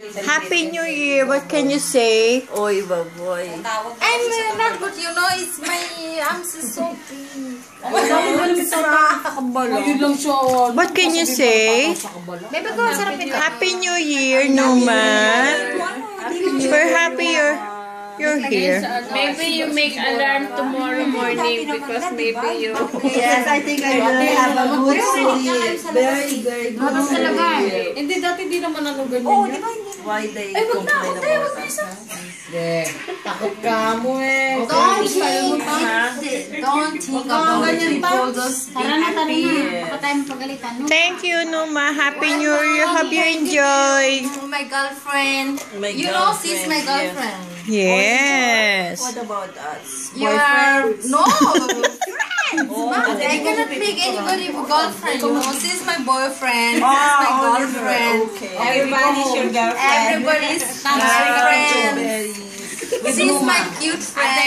Happy New Year. What can you say? Oy, baboy. I'm not good, you know, it's my arms is so big. What can you say? Baby ko, sarap ito. Happy New Year, Numa. We're happy you're here. Maybe you make alarm tomorrow morning because maybe you... Yes, I think I will have a good sleep. Very, very good. Matas talaga. Hindi, dati di naman ako ganyan. Oo, di ba hindi? Why they complain about us? Takot ka mo eh. Don't think about it. People just stay happy. Baka tayo mapagalitan. Thank you, Numa. Happy New Year. Hope you enjoy. My girlfriend. My You know, girlfriend, she's my girlfriend. Yes. What about us? You are... No! Friends! I cannot make anybody girlfriend. You know, she's my boyfriend. She's my girlfriend. Okay. Everybody's your girlfriend. Everybody's my friend. She's my cute friend.